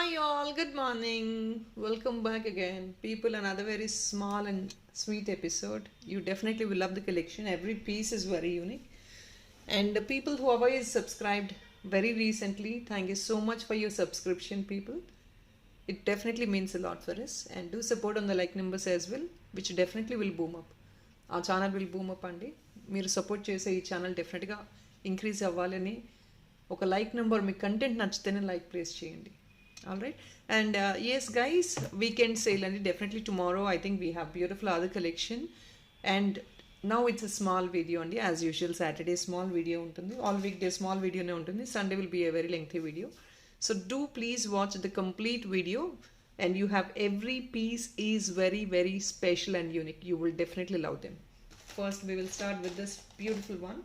Hi all, good morning. Welcome back again. People, another very small and sweet episode. You definitely will love the collection. Every piece is very unique. And the people who have always subscribed very recently, thank you so much for your subscription, people. It definitely means a lot for us. And do support on the like numbers as well, which definitely will boom up. Our channel will boom up అండి. మీరు support చేసే ఈ channel డెఫినెట్గా increase అవ్వాలని ఒక like number మీ content నచ్చితేనే like place చేయండి. All right. And yes, guys, weekend sale and definitely tomorrow I think we have beautiful other collection. And now it's a small video only as usual. Saturday small video ఉంటుంది, all weekday small video ne ఉంటుంది. Sunday will be a very lengthy video. So do please watch the complete video, and you have every piece is very very special and unique. You will definitely love them. First we will start with this beautiful one.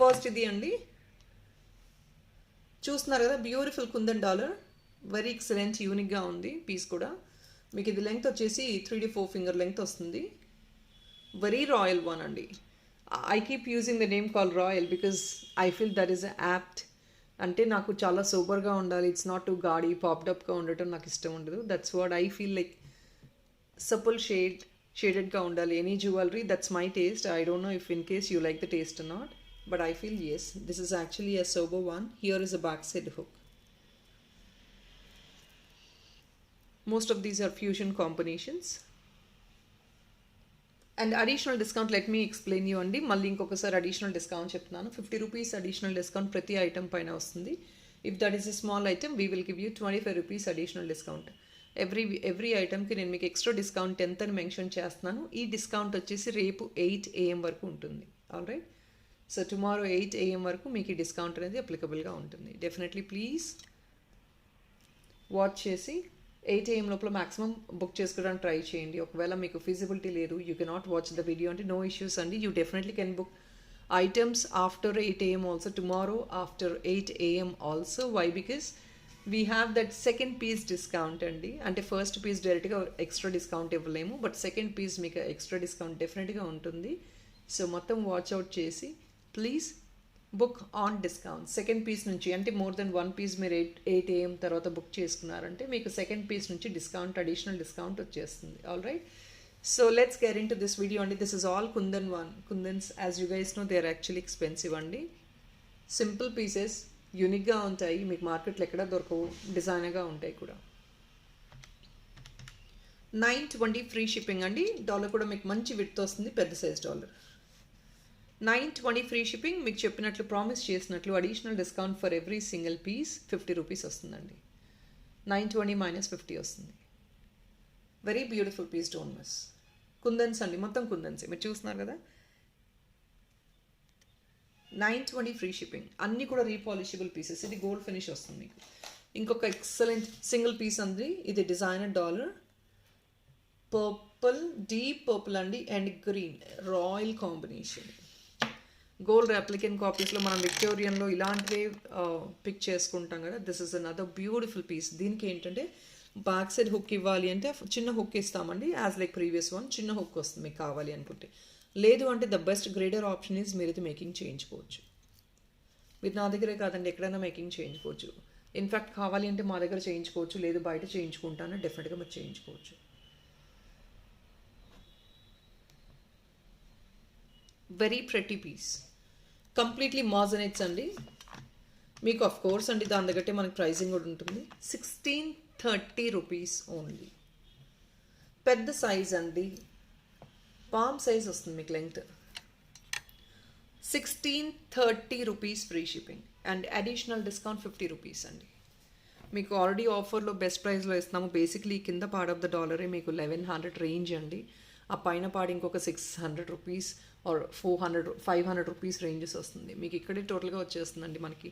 First ఇది అండి, చూస్తున్నారు కదా, beautiful kundan dollar, very excellent, యూనిక్గా ఉంది piece కూడా. మీకు ఇది length వచ్చేసి 3 to 4 ఫింగర్ లెంగ్త్ వస్తుంది. వెరీ రాయల్ వన్ అండి. I keep using the name call royal because I feel that is apt. అంటే నాకు చాలా సూపర్గా ఉండాలి, ఇట్స్ నాట్ టు గాడీ పాప్డప్గా ఉండటం నాకు ఇష్టం ఉండదు. That's what I feel like. Supple షేడెడ్గా ఉండాలి any jewellery. That's my taste. I don't know if in case you like the taste or not. But I feel yes, this is actually a sober one. Here is a backside hook. Most of these are fusion combinations. And additional discount, let me explain you andi. Malli inkokasari additional discount cheptunanu. 50 rupees additional discount prati item paina vastundi. If that is a small item, we will give you 25 rupees additional discount. Every item ki nenu meeku extra discount 10th అని mention చేస్తున్నాను. ఈ discount వచ్చేసి రేపు 8 AM వరకు ఉంటుంది. All right. So tomorrow 8 AM వరకు మీకు ఈ డిస్కౌంట్ అనేది అప్లికబుల్గా ఉంటుంది. డెఫినెట్లీ ప్లీజ్ వాచ్ చేసి 8 AM లోపల మ్యాక్సిమం బుక్ చేసుకోవడానికి ట్రై చేయండి. ఒకవేళ మీకు ఫీజిబిలిటీ లేదు, you cannot watch the video అంటే నో ఇష్యూస్ అండి. You definitely can book items after 8 AM also, tomorrow after 8 AM also. Why? Because we have that second piece discount అండి. అంటే first piece డైరెక్ట్గా extra discount ఇవ్వలేము, but second piece మీకు extra discount డెఫినెట్గా ఉంటుంది. So మొత్తం watch out చేసి please book on discount. Second piece నుంచి అంటే మోర్ దెన్ 1 పీస్ మీరు 8 AM తర్వాత బుక్ చేసుకున్నారంటే మీకు సెకండ్ పీస్ నుంచి డిస్కౌంట్, అడిషనల్ డిస్కౌంట్ వచ్చేస్తుంది. All right. So let's get into this video అండి. This is all kundan one. Kundans as you guys know they are actually expensive అండి. Simple pieces, యూనిక్గా ఉంటాయి, మీకు మార్కెట్లో ఎక్కడ దొరకవు, డిజైనర్గా ఉంటాయి కూడా. 920 ఫ్రీ షిప్పింగ్ అండి. డాలర్ కూడా మీకు మంచి విడ్త్ వస్తుంది, పెద్ద సైజ్ డాలర్. 920 free shipping. మీకు చెప్పినట్లు ప్రామిస్ చేసినట్లు additional discount for every single piece 50 rupees వస్తుందండి. 920 - 50 వస్తుంది. Very beautiful piece, don't miss. Kundans అండి, మొత్తం కుందన్స్ మీరు చూస్తున్నారు కదా. 920 ఫ్రీ షిప్పింగ్. అన్నీ కూడా రీపాలిషబుల్ పీసెస్. ఇది గోల్డ్ ఫినిష్ వస్తుంది మీకు. ఇంకొక ఎక్సలెంట్ సింగిల్ పీస్ అండి. ఇది designer dollar, purple, deep purple అండి, and green royal combination. Gold replicant కాపీస్లో మనం విక్టోరియన్లో ఇలాంటివే పిక్ చేసుకుంటాం కదా. This is another beautiful piece. దీనికి ఏంటంటే బ్యాక్ సైడ్ హుక్ ఇవ్వాలి అంటే చిన్న హుక్ ఇస్తామండి, యాజ్ లైక్ ప్రీవియస్ వన్. చిన్న హుక్ వస్తుంది మీకు కావాలి అనుకుంటే. లేదు అంటే the best grader option is మీరైతే మేకింగ్ చేయించుకోవచ్చు. మీరు నా దగ్గరే కాదండి, ఎక్కడైనా మేకింగ్ చేయించుకోవచ్చు. ఇన్ఫ్యాక్ట్ కావాలి అంటే మా దగ్గర చేయించుకోవచ్చు, లేదు బయట చేయించుకుంటాను, డెఫినెట్గా మీరు చేయించుకోవచ్చు. వెరీ ప్రెటీ పీస్, కంప్లీట్లీ మాజనైట్స్ అండి. మీకు ఆఫ్ కోర్స్ అండి దాని దగ్గరే మనకి ప్రైసింగ్ కూడా ఉంటుంది. 1630 రూపీస్ ఓన్లీ. పెద్ద సైజ్ అండి, పామ్ సైజ్ వస్తుంది మీకు length. 1630 rupees free shipping and additional discount 50 rupees అండి. మీకు ఆల్రెడీ ఆఫర్లో బెస్ట్ ప్రైస్లో ఇస్తున్నాము. బేసిక్లీ కింద పార్ట్ ఆఫ్ ద డాలరే మీకు 1100 రేంజ్ అండి. ఆ పైన పాడి ఇంకొక 600 రూపీస్ ఆర్ 500 రూపీస్ రేంజెస్ వస్తుంది. మీకు ఇక్కడే టోటల్గా వచ్చేస్తుందండి మనకి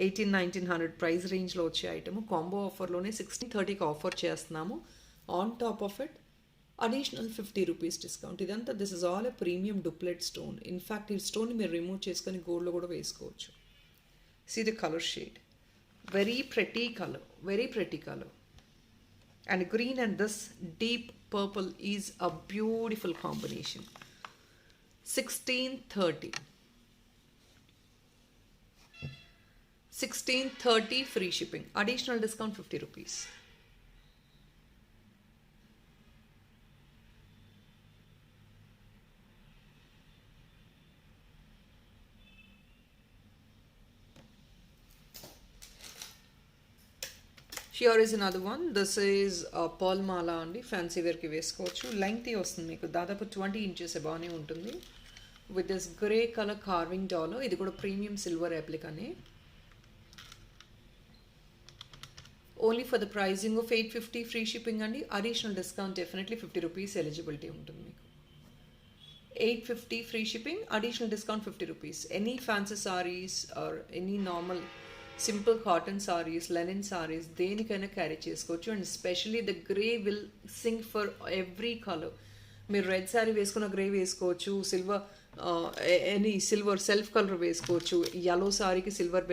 1800-1900 ప్రైస్ రేంజ్లో వచ్చే ఐటమ్. కాంబో ఆఫర్లోనే 1630కి ఆఫర్ చేస్తున్నాము. On top of it additional 50 rupees discount. ఇదంతా this is all a premium doublet stone. In fact ఈ స్టోన్ మీరు రిమూవ్ చేసుకొని గోల్డ్లో కూడా వేసుకోవచ్చు. See the colour shade, very pretty colour, very pretty colour. And green and this deep purple is a beautiful combination. 1630. 1630 free shipping. Additional discount 50 rupees. Here is another one. This is pearl mala అండి, fancy వేర్కి వేసుకోవచ్చు. Lengthy వస్తుంది మీకు, దాదాపు 20 inches అబౌనే ఉంటుంది. With this grey colour carving dollar. ఇది కూడా ప్రీమియం సిల్వర్ అప్లికానే. Only for the pricing of 850 free shipping అండి. Additional discount definitely 50 rupees eligibility ఉంటుంది మీకు. 850 free shipping, additional discount 50 rupees. Any fancy saris or any normal simple cotton saris, linen saris దేనికైనా carry చేసుకోవచ్చు. And specially the grey will sync for every colour. మీరు red sari వేసుకున్న grey వేసుకోవచ్చు, silver any silver self colour వేసుకోవచ్చు. Yellow సారీకి silver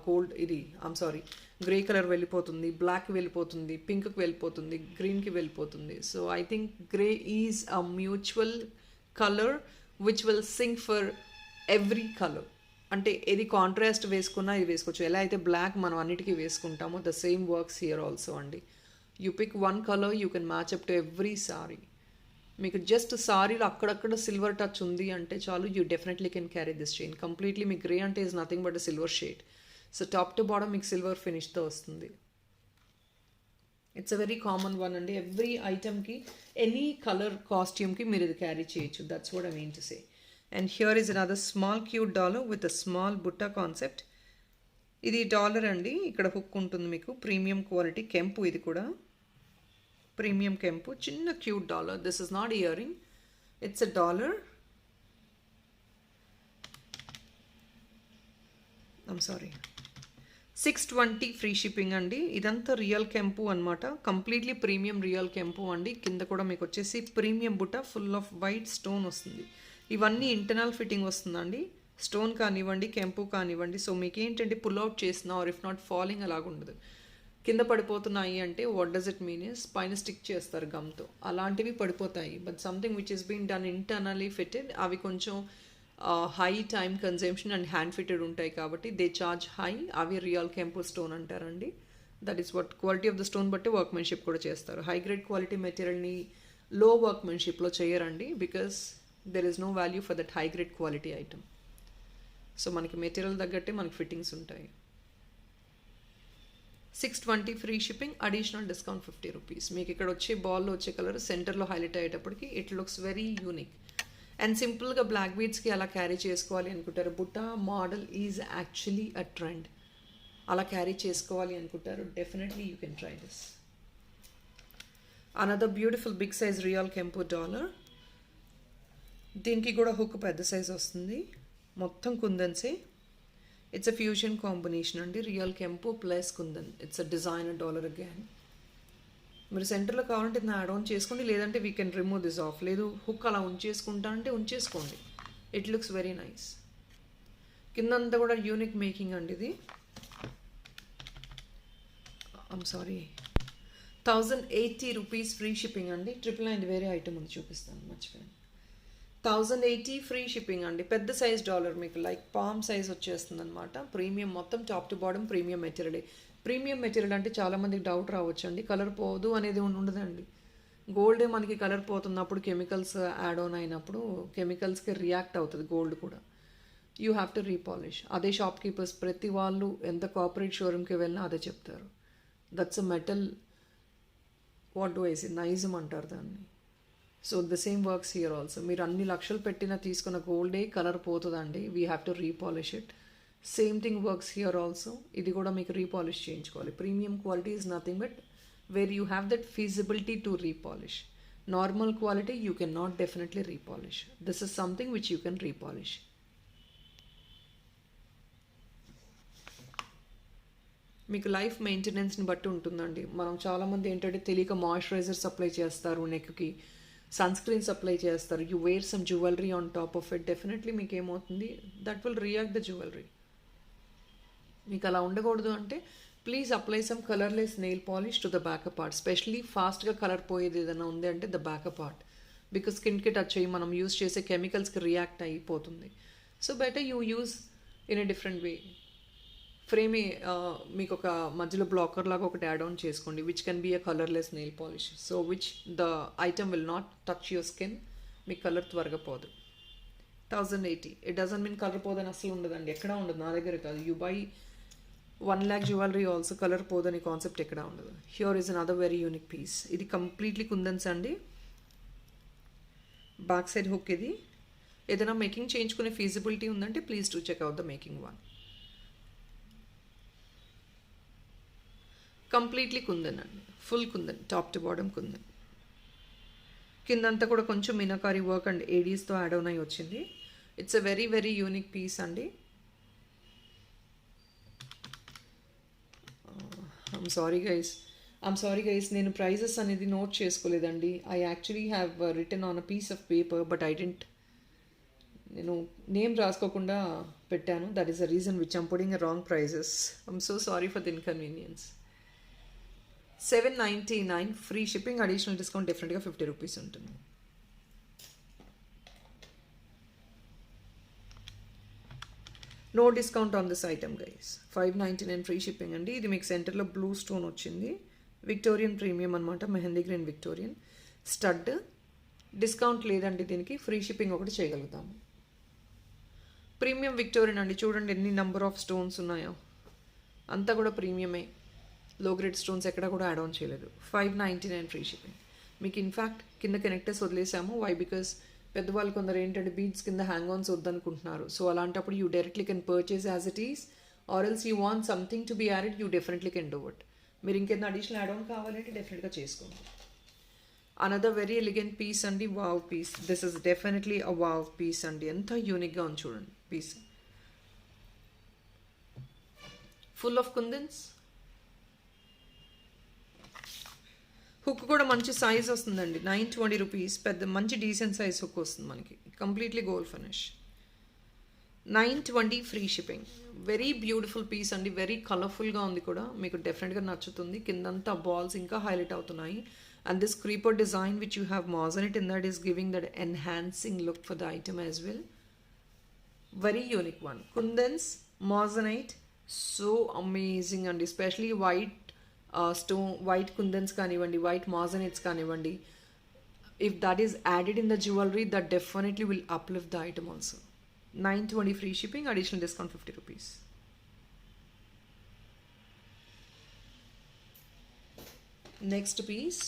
gold ఇది grey colour వెళ్ళిపోతుంది, black వెళ్ళిపోతుంది, పింక్కి వెళ్ళిపోతుంది, గ్రీన్కి వెళ్ళిపోతుంది. So I think grey is a mutual colour which will sync for every colour. అంటే ఇది కాంట్రాస్ట్ వేసుకున్నా ఇది వేసుకోవచ్చు. ఎలా అయితే బ్లాక్ మనం అన్నిటికీ వేసుకుంటామో the same works here also అండి. You pick one colour, you can match up to every sari. మీకు జస్ట్ సారీలో అక్కడక్కడ సిల్వర్ టచ్ ఉంది అంటే చాలు, you definitely can carry this chain. Completely మీకు గ్రే అంటే is nothing but silver shade. So top to bottom మీకు సిల్వర్ ఫినిష్తో వస్తుంది. It's a very common one అండి. ఎవ్రీ ఐటమ్కి ఎనీ కలర్ కాస్ట్యూమ్కి మీరు ఇది క్యారీ చేయొచ్చు. That's what I mean to say. And here is another small cute dollar with a small butta concept. ఇది డాలర్ అండి, ఇక్కడ హుక్ ఉంటుంది మీకు. ప్రీమియం క్వాలిటీ కెంపు, ఇది కూడా ప్రీమియం కెంపు. చిన్న cute dollar. This is not ear ring, it's a dollar. I'm sorry, 620 free shipping అండి. ఇదంతా రియల్ కెంపు అనమాట, కంప్లీట్లీ ప్రీమియం రియల్ కెంపు అండి. కింద కూడా మీకు వచ్చేసి ప్రీమియం బుట్ట ఫుల్ ఆఫ్ వైట్ స్టోన్ వస్తుంది. ఇవన్నీ ఇంటర్నల్ ఫిట్టింగ్ వస్తుందండి. స్టోన్ కానివ్వండి, కెంపు కానివ్వండి. సో మీకు ఏంటంటే పుల్ అవుట్ చేసినా ఆర్ ఇఫ్ నాట్ ఫాలింగ్ అలాగుండదు. కింద పడిపోతున్నాయి అంటే what does it mean is పైన స్టిక్ చేస్తారు గమ్తో, అలాంటివి పడిపోతాయి. But something which is been done internally fitted, అవి కొంచెం high time consumption and hand fitted ఉంటాయి కాబట్టి దే చార్జ్ హై. అవి రియల్ కెంపు స్టోన్ అంటారండి. That is what quality of the stone బట్టి వర్క్మెన్షిప్ కూడా చేస్తారు. హై గ్రేడ్ క్వాలిటీ మెటీరియల్ని లో వర్క్మెన్షిప్లో చేయరండి, because there is no value for that high grade quality item. So మనకి మెటీరియల్ తగ్గట్టే మనకి ఫిట్టింగ్స్ ఉంటాయి. 620 free shipping, additional discount 50 rupees. మీకు ఇక్కడ వచ్చే బాల్లో వచ్చే కలర్ సెంటర్లో హైలైట్ అయ్యేటప్పటికి it looks very unique. And సింపుల్గా బ్లాక్ బీడ్స్కి అలా క్యారీ చేసుకోవాలి అనుకుంటారు. బుట్ట model is actually a trend. అలా క్యారీ చేసుకోవాలి అనుకుంటారు, definitely you can try this. Another beautiful big size real కెంపు డాలర్. దీనికి కూడా హుక్ పెద్ద సైజ్ వస్తుంది, మొత్తం కుందన్సే. ఇట్స్ అ ఫ్యూజన్ కాంబినేషన్ అండి, రియల్ కెంపు plus kundan. It's a designer dollar again. మీరు సెంటర్లో కావాలంటే ఇది యాడ్ ఆన్ చేసుకోండి, లేదంటే we can remove this off. లేదు హుక్ అలా ఉంచేసుకుంటా అంటే ఉంచేసుకోండి. It looks very nice. కిందంతా కూడా యూనిక్ మేకింగ్ అండి ఇది. I'm sorry, 1080 rupees free shipping అండి. 999 వేరే ఐటమ్ ఉంది, చూపిస్తాను, మర్చిపోయాను. 1080 ఫ్రీ షిప్పింగ్ అండి. పెద్ద సైజ్ డాలర్, మీకు లైక్ పామ్ సైజ్ వచ్చేస్తుంది అనమాట. ప్రీమియం, మొత్తం top to bottom premium material. Premium material అంటే చాలామందికి డౌట్ రావచ్చు అండి, కలర్ పోదు అనేది ఉండదండి. గోల్డే మనకి కలర్ పోతున్నప్పుడు కెమికల్స్ యాడ్ ఆన్ అయినప్పుడు కెమికల్స్కి రియాక్ట్ అవుతుంది గోల్డ్ కూడా. You have to repolish. అదే షాప్ కీపర్స్ ప్రతి వాళ్ళు ఎంత కార్పొరేట్ షోరూమ్కి వెళ్ళినా అదే చెప్తారు. That's a metal, what do I say, నైజం అంటారు దాన్ని. So the same works here also. మీరు అన్ని లక్షలు పెట్టినా తీసుకున్న గోల్డే కలర్ పోతుందండి, we have to repolish it. Same thing works here also. ఇది కూడా మీకు రీపాలిష్ చేయించుకోవాలి. Premium quality is nothing but where you have that feasibility to repolish. Normal quality you can not definitely repolish. This is something which you can repolish. మీకు life మెయింటెనెన్స్ని బట్టి ఉంటుందండి. మనం చాలామంది ఏంటంటే తెలియక మాయిశ్చరైజర్ సప్లై చేస్తారు నెక్కి, సన్ స్క్రీన్ సప్లై చేస్తారు. You wear some jewellery on top of it, definitely మీకు ఏమవుతుంది, that will react the jewellery. మీకు అలా ఉండకూడదు అంటే please apply some colourless nail polish to the backup part. Specially ఫాస్ట్గా కలర్ పోయేది ఏదైనా ఉంది అంటే ద బ్యాకప్ పార్ట్, బికాస్ స్కిన్కి టచ్ అయ్యి మనం యూస్ చేసే కెమికల్స్కి రియాక్ట్ అయిపోతుంది. So better you use in a different way. Frame మీకు ఒక మధ్యలో బ్లాకర్ లాగా ఒకటి యాడ్ ఆన్ చేసుకోండి, which can be a colourless nail polish. So which the item will not touch your skin, మీ కలర్ త్వరగా పోదు. 1080. ఇట్ డజంట్ మీన్ కలర్ పోదని అసలు ఉండదండి, ఎక్కడా ఉండదు. నా దగ్గర కాదు, you buy 1 lakh jewellery also colour పోదని కాన్సెప్ట్ ఎక్కడా ఉండదు. Here is another very unique piece. ఇది కంప్లీట్లీ కుందన్స్ అండి. బ్యాక్ సైడ్ హుక్ ఇది. ఏదైనా మేకింగ్ చేయించుకునే ఫీజిబిలిటీ ఉందంటే please to check out the making one. Completely kundan అండి, full kundan, top to bottom kundan. కిందంతా కూడా కొంచెం మీనాకారి వర్క్ అండ్ ఏడీస్తో యాడ్ ఆన్ అయి వచ్చింది. It's a very very unique piece అండి. ఐమ్ సారీ గైస్, నేను ప్రైజెస్ అనేది నోట్ చేసుకోలేదండి. I actually have written on a piece of paper, but నేను నేమ్ రాసుకోకుండా పెట్టాను. That is the reason which I'm putting a wrong prices. I'm so sorry for the inconvenience. 799 free shipping, additional discount డెఫినెట్గా 50 rupees ఉంటుంది. No discount on this item guys. 599 free shipping అండి. ఇది మీకు సెంటర్లో blue stone వచ్చింది, Victorian premium అనమాట, mehndi green Victorian stud. Discount లేదండి దీనికి, ఫ్రీ షిప్పింగ్ ఒకటి చేయగలుగుతాము. ప్రీమియం విక్టోరియన్ అండి, చూడండి ఎన్ని నెంబర్ ఆఫ్ స్టోన్స్ ఉన్నాయో, అంతా కూడా ప్రీమియమే. లో గ్రేడ్ స్టోన్స్ ఎక్కడ కూడా యాడ్ ఆన్ చేయలేదు. 599 ఫ్రీ షిప్పింగ్. మీకు ఇన్ఫ్యాక్ట్ కింద కనెక్టర్స్ వదిలేసాము. వై? బికాస్ పెద్దవాళ్ళు కొందరు ఏంటంటే బీడ్స్ కింద హ్యాంగ్ ఆన్స్ వద్దనుకుంటున్నారు. సో అలాంటప్పుడు you directly can purchase as it is, or else you want something to be added, you definitely can do it. మీరు ఇంకేదైనా అడిషనల్ యాడ్ ఆన్ కావాలంటే డెఫినెట్గా చేసుకోండి. అనదర్ వెరీ ఎలిగెంట్ పీస్ అండి, wow piece. This is definitely a wow piece అండి. ఎంత యూనిక్గా ఉంది చూడండి piece. Full of kundans. Hook కూడా మంచి సైజ్ వస్తుందండి, 920 రూపీస్. పెద్ద మంచి డీసెంట్ సైజ్ హుక్ వస్తుంది మనకి, completely gold finish. 920 free shipping. Very beautiful piece అండి, వెరీ కలర్ఫుల్గా ఉంది కూడా, మీకు డెఫినెట్గా నచ్చుతుంది. కిందంతా బాల్స్ ఇంకా హైలైట్ అవుతున్నాయి. And this creeper design which you have moissanite in that is giving that enhancing look for the item as well. Very unique one. Kundans, moissanite, so amazing అండి. Especially white stone, white kundans కానివ్వండి, white moissanites కానివ్వండి, if that is added in the jewellery that definitely will uplift the item also. 920 free shipping, additional discount 50 rupees. Next piece,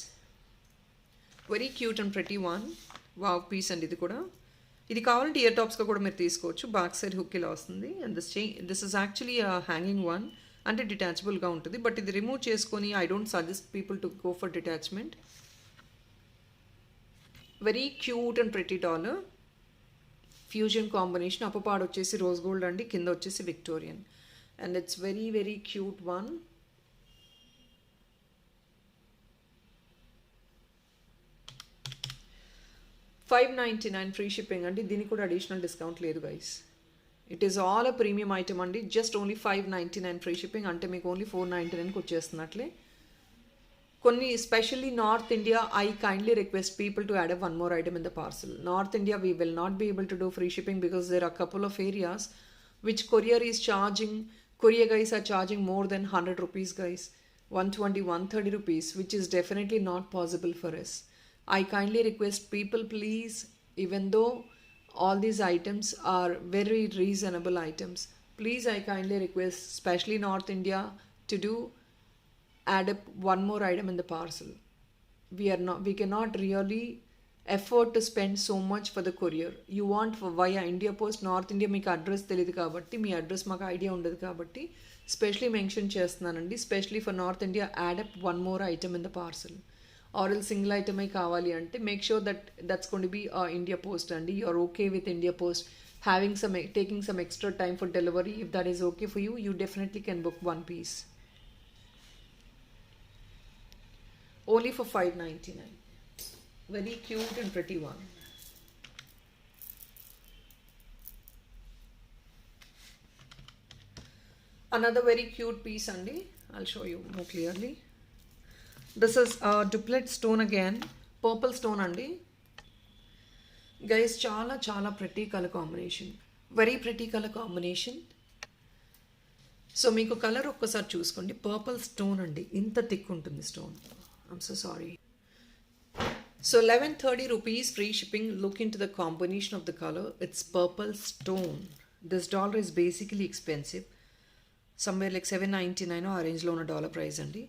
very cute and pretty one. Wow piece అండి ఇది కూడా. ఇది కావాలంటే year టాప్స్గా కూడా మీరు తీసుకోవచ్చు. Back side hook ఇలా వస్తుంది. And this is actually hanging one, అంటే డిటాచబుల్గా ఉంటుంది. బట్ ఇది రిమూవ్ చేసుకొని I don't suggest people to go for detachment. Very cute and pretty dollar. Fusion combination. అప్పపాడు వచ్చేసి రోజ్ గోల్డ్ అండి, కింద వచ్చేసి Victorian. And it's very very cute one. $599 free shipping అండి. దీనికి కూడా అడిషనల్ డిస్కౌంట్ లేదు guys. It is all a premium item అండి. జస్ట్ ఓన్లీ $599 ఫ్రీ షిప్పింగ్, అంటే మీకు ఓన్లీ $499కి వచ్చేస్తున్నట్లే. కొన్ని specially north India, I kindly request people to add one more item in the parcel. North India we will not be able to do free shipping because there are couple of areas which courier is charging, courier guys are charging more than 100 rupees guys, 120, 130 rupees, which is definitely not possible for us. I kindly request people, please, even though all these items are very reasonable items, please I kindly request, especially North India, to do add up one more item in the parcel. We cannot really afford to spend so much for the courier. You want for via India Post, North India మీకు address తెలియదు కాబట్టి, మీ address మాకు idea ఉండదు కాబట్టి specially mention చేస్తున్నానండి. Specially for north India, add up one more item in the parcel. Or else single ఐటమే కావాలి అంటే make sure that's going to be India post అండి. You are okay with India post taking some extra time for delivery. If that is okay for you, you definitely can book one piece. Only for $599. Very cute and pretty one. Another very cute piece andi. I'll show you more clearly. This is a duplet stone again. Purple stone andi. Guys, చాలా pretty color combination. Very pretty color combination. So మీకు colour ఒక్కసారి చూసుకోండి, purple stone అండి, ఇంత thick ఉంటుంది stone. I'm so sorry. So 1130 rupees free shipping. Look into the combination of the color. It's purple stone. This dollar is basically expensive. Somewhere like 799 ఆ రేంజ్లో ఉన్న dollar price అండి.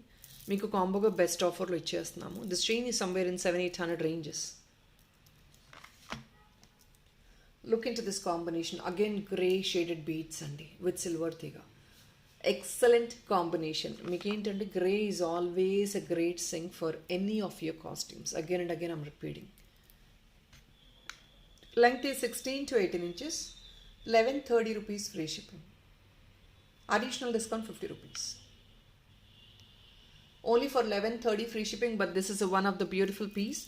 మీకు కాంబోగా బెస్ట్ ఆఫర్లో ఇచ్చేస్తున్నాము. This chain is somewhere in 700-800 ranges. Look into this combination. Again grey shaded beads అండి with silver తీగ. Excellent combination. మీకు ఏంటంటే grey is always a great sync for any of your costumes. Again and again I'm repeating. Length is 16 to 18 inches. 1130 rupees free shipping. Additional discount 50 rupees. Only for 1130 free shipping, but this is one of the beautiful piece.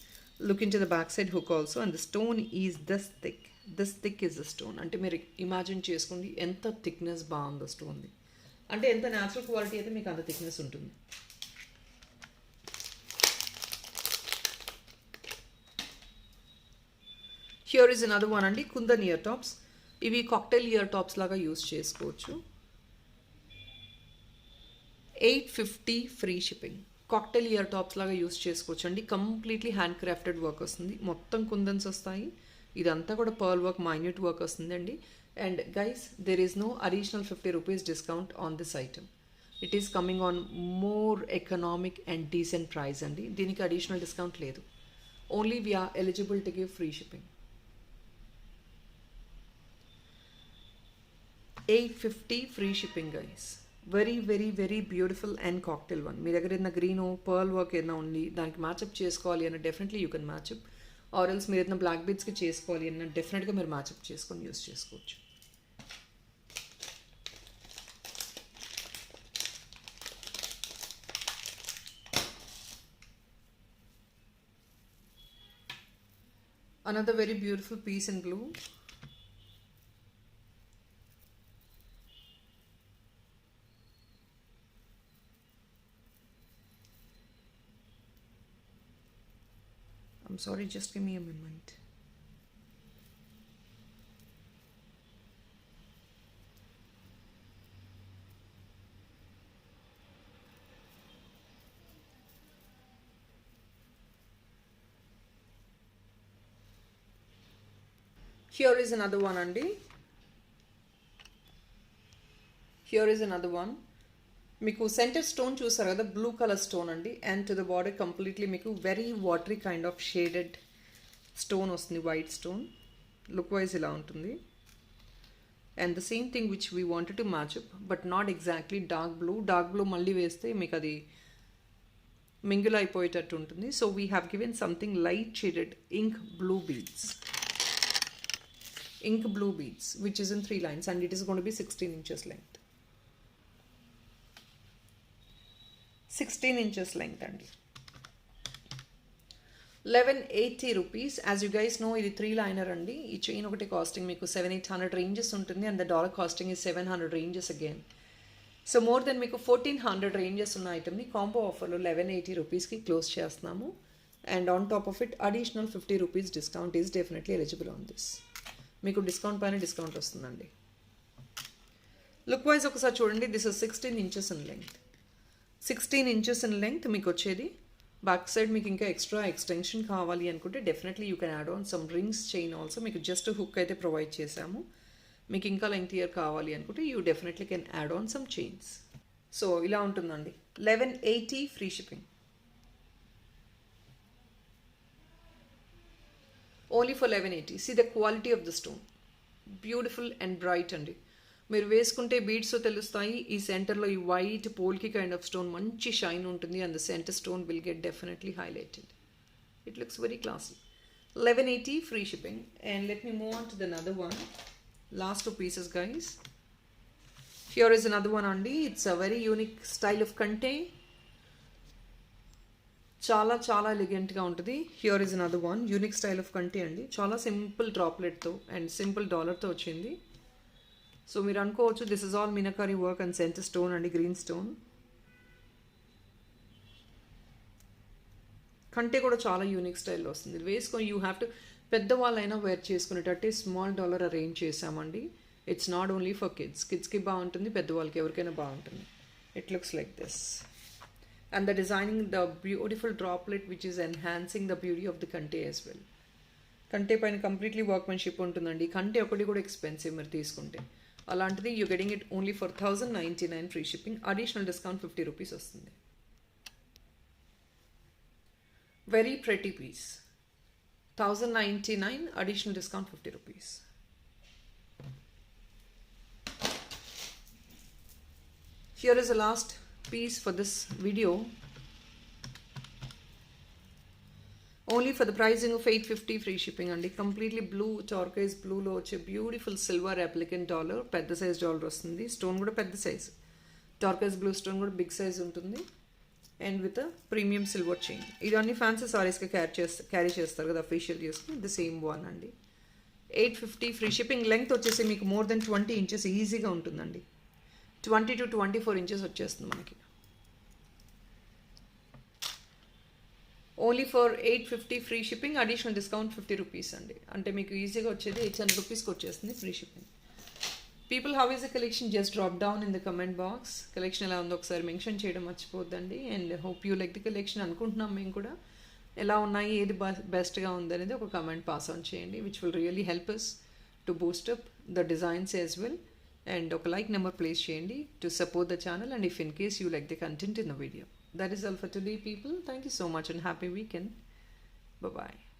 Look into the backside hook also, and the stone is this thick. This thick is the stone. అంటే మీరు imagine చేసుకోండి ఎంత thickness బాగుందో స్టోన్ది. అంటే ఎంత natural quality అయితే మీకు అంత థిక్నెస్ ఉంటుంది. హియర్ ఇస్ అనదర్ వన్ అండి, కుందన్ ఇయర్ టాప్స్. ఇవి కాక్టైల్ ఇయర్ టాప్స్ లాగా యూస్ చేసుకోవచ్చు. 850 free shipping. Cocktail ear tops లాగా యూస్ చేసుకోవచ్చు అండి. కంప్లీట్లీ హ్యాండ్ క్రాఫ్టెడ్ వర్క్ వస్తుంది, మొత్తం కుందన్స్ వస్తాయి. ఇదంతా కూడా పర్ల్ వర్క్, మైన్యూట్ వర్క్ వస్తుంది అండి. And guys, there is no additional 50 rupees discount on this item. It is coming on more economic and decent price andi. Diniki additional discount ledu. Only we are eligible to give free shipping. 850 free shipping guys. Very very very beautiful and cocktail one. మీ దగ్గర ఏదైనా green pearl work ఏదైనా ఉంది, దానికి మ్యాచ్అప్ చేసుకోవాలి అన్న definitely you can మ్యాచ్అప్. Or else మీరు ఏదైనా black బీడ్స్కి చేసుకోవాలి అన్న డెఫినెట్గా మీరు మ్యాచ్అప్ చేసుకొని యూస్ చేసుకోవచ్చు. Another very beautiful piece in blue. I'm sorry, just give me a moment. Here is another one అండి. Here is another one. మీకు సెంటర్ స్టోన్ చూసారు కదా, బ్లూ కలర్ స్టోన్ అండి. And to the border completely మీకు very watery kind of shaded stone వస్తుంది, white stone. Look wise ఇలా ఉంటుంది. And the same thing which we wanted to match up, but not exactly dark blue. Dark blue మళ్ళీ వేస్తే మీకు అది mingle అయిపోయేటట్టు ఉంటుంది. So we have given something light shaded ink blue beads. Ink blue beads, which is in 3 lines, and it is going to be 16 inches length. 16 inches length and 1180 rupees. As you guys know, ఇది 3 liner అండి. ఈ chain ఒకటి casting మీకు 700-800 ranges ఉంటుంది, and the dollar costing is 700 ranges again. So more than మీకు 1400 ranges ఉన్న ఐటమ్ని combo ఆఫర్లో 1180 రూపీస్కి క్లోజ్ చేస్తున్నాము. And on top of it additional 50 rupees discount is definitely eligible on this. మీకు డిస్కౌంట్ పైన డిస్కౌంట్ వస్తుందండి. లుక్ వైజ్ ఒకసారి చూడండి. This is 16 inches in length. 16 inches in length మీకు వచ్చేది. బ్యాక్ సైడ్ మీకు ఇంకా ఎక్స్ట్రా ఎక్స్టెన్షన్ కావాలి అనుకుంటే definitely you can add on some rings chain also. మీకు జస్ట్ హుక్ అయితే ప్రొవైడ్ చేశాము. మీకు ఇంకా లెంగ్త్ ఇయర్ కావాలి అనుకుంటే you definitely can add on some chains. So ఇలా ఉంటుందండి. 1180 free shipping. Only for 1180. See the quality of the stone, beautiful and bright అండి. మీరు వేసుకుంటే బీడ్స్ తెలుస్తాయి. ఈ సెంటర్లో ఈ white polki kind of stone మంచి షైన్ ఉంటుంది, and the centre stone will get definitely highlighted. It looks very classy. 1180 free shipping. And let me move on to the another one. Last 2 pieces guys. Here is another one అండి. It's a very unique style of kante. చాలా చాలా ఎలిగెంట్గా ఉంటుంది. Here is another one unique style of కంటి అండి. చాలా simple డ్రాప్లెట్తో and simple డాలర్తో వచ్చింది. సో మీరు అనుకోవచ్చు this is all meenakari work and centre stone అండి, గ్రీన్ స్టోన్. కంటే కూడా చాలా యూనిక్ స్టైల్లో వస్తుంది. వేసుకొని యూ హ్యావ్ టు, పెద్దవాళ్ళైనా వేర్ చేసుకునేటట్టే స్మాల్ డాలర్ అరేంజ్ చేసామండి. ఇట్స్ నాట్ ఓన్లీ ఫర్ కిడ్స్కి బాగుంటుంది, పెద్దవాళ్ళకి ఎవరికైనా బాగుంటుంది. It looks like this. And the designing the beautiful droplet which is enhancing the beauty of the kante as well. కంటే పైన కంప్లీట్లీ వర్క్మెన్షిప్ ఉంటుందండి. కంటే ఒకటి కూడా ఎక్స్పెన్సివ్ మీరు తీసుకుంటే. అలాంటిది you getting it only for 1099 free shipping, additional discount 50 rupees వస్తుంది. Very pretty piece, 1099 additional discount 50 rupees. Here is the last piece for this video, only for the pricing of 850 free shipping అండి. Completely blue, టర్కైజ్ బ్లూలో వచ్చే beautiful silver applicant dollar, పెద్ద size dollar వస్తుంది. Stone కూడా పెద్ద size, టర్కైజ్ blue stone కూడా big size ఉంటుంది. And with premium silver chain. ఇదన్నీ fancy సారీస్కి carry చేస్తారు కదా అఫీషియల్ యూస్కి. ది సేమ్ వన్ అండి. 850 ఫ్రీ షిప్పింగ్. లెంగ్త్ వచ్చేసి మీకు మోర్ దెన్ 20 ఇంచెస్ ఈజీగా ఉంటుందండి. 20 to 24 ఇంచెస్ వచ్చేస్తుంది మనకి. Only for 850 free shipping, additional discount 50 rupees అండి. అంటే మీకు ఈజీగా వచ్చేది 800 రూపీస్కి వచ్చేస్తుంది free shipping. People how is the collection, just drop down in the comment box. Collection ఎలా ఉందో ఒకసారి మెన్షన్ చేయడం మర్చిపోద్దండి. And hope you like the collection అనుకుంటున్నాం మేము కూడా. ఎలా ఉన్నాయి, ఏది బెస్ట్గా ఉందనేది ఒక కమెంట్ పాస్ ఆన్ చేయండి, which will really help us to boost up the designs as well. And ఒక like నెంబర్ ప్లేస్ చేయండి to support the channel, and if in case you like the content in the video. That is all for today, people. Thank you so much and happy weekend. Bye bye.